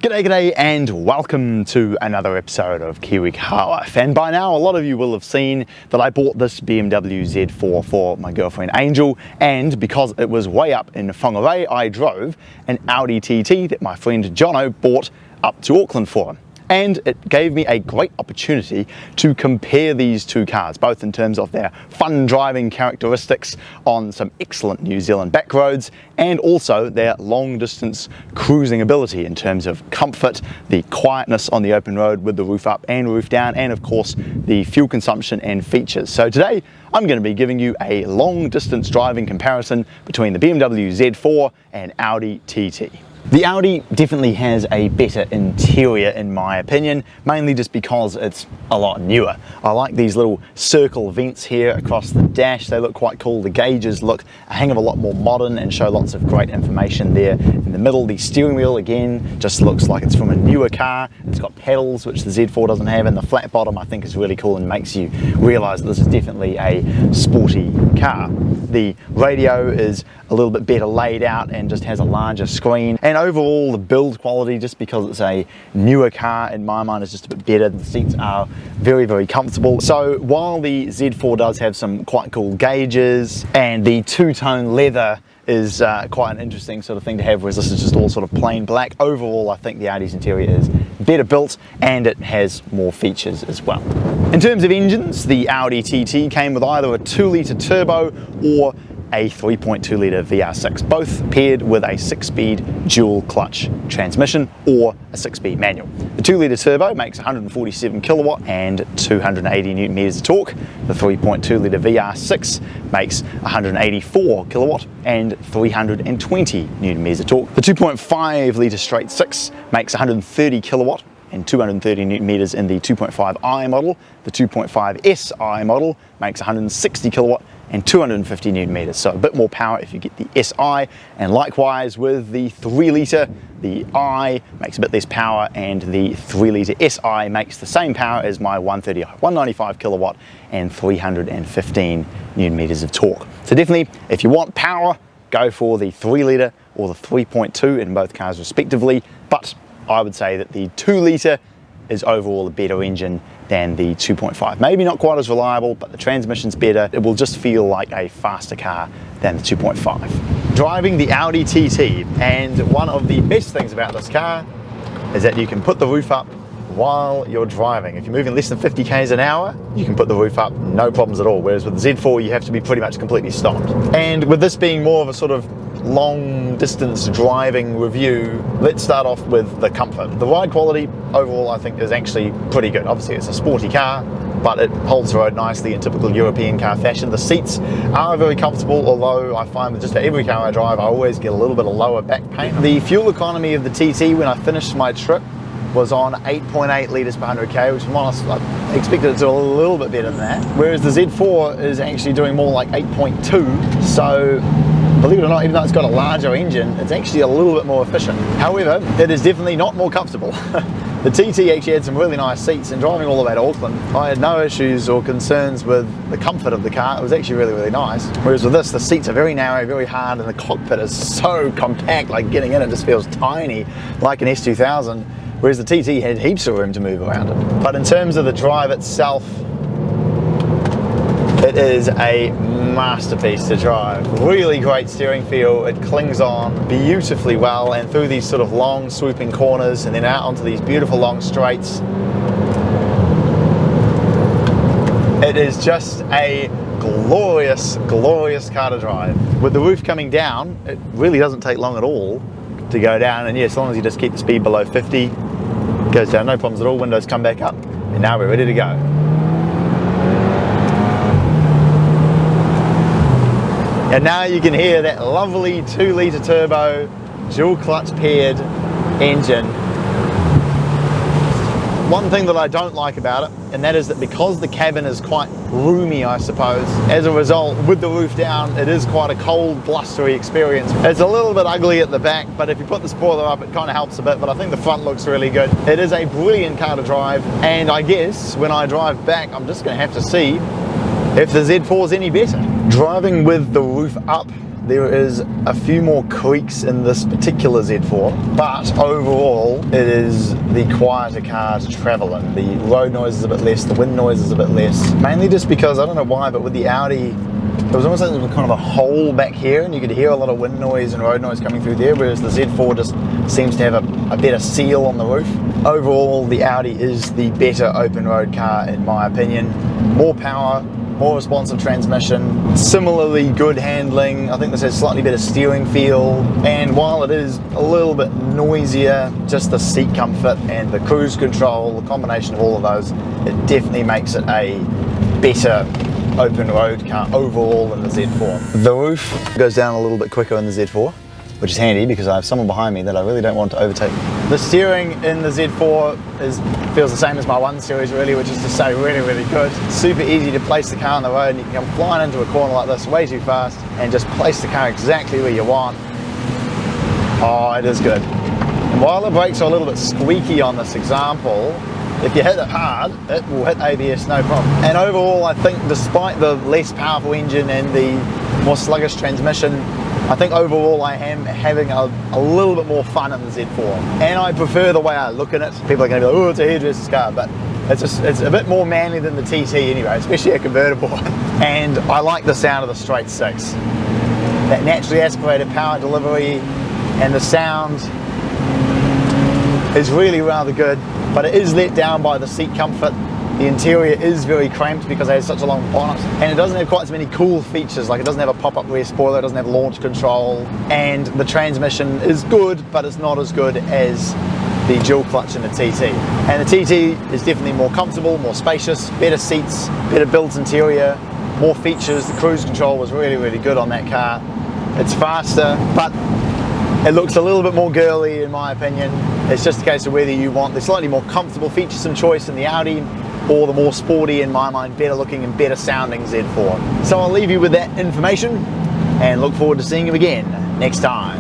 G'day and welcome to another episode of Kiwi Car Life. And by now a lot of you will have seen that I bought this BMW Z4 for my girlfriend Angel, and because it was way up in Whangarei, I drove an Audi TT that my friend Jono bought up to Auckland for him. And it gave me a great opportunity to compare these two cars, both in terms of their fun driving characteristics on some excellent New Zealand back roads, and also their long distance cruising ability in terms of comfort, the quietness on the open road with the roof up and roof down, and of course the fuel consumption and features. So today I'm going to be giving you a long distance driving comparison between the BMW Z4 and Audi TT. The Audi definitely has a better interior in my opinion, mainly just because it's a lot newer. I like these little circle vents here across the dash. They look quite cool. The gauges look a hang of a lot more modern and show lots of great information there in the middle. The steering wheel again just looks like it's from a newer car. It's got pedals, which the Z4 doesn't have, and the flat bottom I think is really cool and makes you realize that this is definitely a sporty car. The radio is a little bit better laid out and just has a larger screen, and overall the build quality, just because it's a newer car in my mind, is just a bit better. The seats are very comfortable. So while the Z4 does have some quite cool gauges and the two-tone leather is quite an interesting sort of thing to have, whereas this is just all sort of plain black, overall I think the Audi's interior is better built and it has more features as well. In terms of engines, the Audi TT came with either a 2-litre turbo or a 3.2 litre VR6, both paired with a 6-speed dual clutch transmission or a 6-speed manual. The 2-litre turbo makes 147 kilowatt and 280 newton meters of torque. The 3.2 litre VR6 makes 184 kilowatt and 320 newton meters of torque. The 2.5 litre straight 6 makes 130 kilowatt and 230 newton meters in the 2.5i model. The 2.5SI model makes 160 kilowatt and 250 newton meters, so a bit more power if you get the SI, and likewise with the 3 litre, the I makes a bit less power and the 3 litre SI makes the same power as my 130i, 195 kilowatt and 315 newton meters of torque. So definitely, if you want power, go for the 3 litre or the 3.2 in both cars respectively, but I would say that the 2 litre is overall a better engine than the 2.5. Maybe not quite as reliable, but the transmission's better. It will just feel like a faster car than the 2.5. Driving the Audi TT, and one of the best things about this car is that you can put the roof up while you're driving. If you're moving less than 50 k's an hour, you can put the roof up, no problems at all. Whereas with the Z4, you have to be pretty much completely stopped. And with this being more of a sort of long distance driving review, let's start off with the comfort. The ride quality overall I think is actually pretty good. Obviously it's a sporty car, but it holds the road nicely in typical European car fashion. The seats are very comfortable, although I find that just for every car I drive I always get a little bit of lower back pain. The fuel economy of the TT when I finished my trip was on 8.8 litres per 100k, which, if I'm honest, I expected it to do a little bit better than that. Whereas the Z4 is actually doing more like 8.2, so believe it or not, even though it's got a larger engine, it's actually a little bit more efficient. However, it is definitely not more comfortable. The TT actually had some really nice seats, and driving all the way to Auckland, I had no issues or concerns with the comfort of the car. It was actually really nice. Whereas with this, the seats are very narrow, very hard, and the cockpit is so compact, like getting in it just feels tiny, like an S2000. Whereas the TT had heaps of room to move around it. But in terms of the drive itself, it is a masterpiece to drive. Really great steering feel. It clings on beautifully well, and through these sort of long swooping corners and then out onto these beautiful long straights. It is just a glorious car to drive. With the roof coming down, it really doesn't take long at all to go down, and yeah, as long as you just keep the speed below 50, it goes down, no problems at all. Windows come back up, and now we're ready to go. And now you can hear that lovely 2 litre turbo, dual clutch paired engine. One thing that I don't like about it, and that is that because the cabin is quite roomy, I suppose, as a result, with the roof down, it is quite a cold, blustery experience. It's a little bit ugly at the back, but if you put the spoiler up, it kind of helps a bit, but I think the front looks really good. It is a brilliant car to drive, and I guess when I drive back, I'm just going to have to see if the Z4 is any better. Driving with the roof up there is a few more creaks in this particular Z4, but overall it is the quieter car to travel in. The road noise is a bit less, the wind noise is a bit less, mainly just because, I don't know why, but with the Audi, it was almost like there was kind of a hole back here and you could hear a lot of wind noise and road noise coming through there, whereas the Z4 just seems to have a better seal on the roof. Overall, the Audi is the better open road car in my opinion. More power, more responsive transmission, similarly good handling. I think this has slightly better steering feel, and while it is a little bit noisier, just the seat comfort and the cruise control, the combination of all of those, it definitely makes it a better open road car overall than the Z4. The roof goes down a little bit quicker in the Z4, which is handy because I have someone behind me that I really don't want to overtake. The steering in the Z4 feels the same as my 1 Series really, which is to say really good. Super easy to place the car on the road, and you can come flying into a corner like this way too fast and just place the car exactly where you want. Oh, it is good. And while the brakes are a little bit squeaky on this example, if you hit it hard, it will hit ABS no problem. And overall, I think despite the less powerful engine and the more sluggish transmission, I think overall I am having a little bit more fun in the Z4. And I prefer the way I look at it. People are going to be like, oh, it's a hairdresser's car, but it's a bit more manly than the TT anyway, especially a convertible. And I like the sound of the straight six. That naturally aspirated power delivery and the sound is really rather good, but it is let down by the seat comfort. The interior is very cramped because it has such a long bonnet, and it doesn't have quite as many cool features, like it doesn't have a pop-up rear spoiler, it doesn't have launch control, and the transmission is good, but it's not as good as the dual clutch in the TT. And the TT is definitely more comfortable, more spacious, better seats, better built interior, more features. The cruise control was really good on that car. It's faster, but it looks a little bit more girly in my opinion. It's just a case of whether you want the slightly more comfortable featuresome choice in the Audi, or the more sporty, in my mind, better looking and better sounding Z4. So I'll leave you with that information and look forward to seeing you again next time.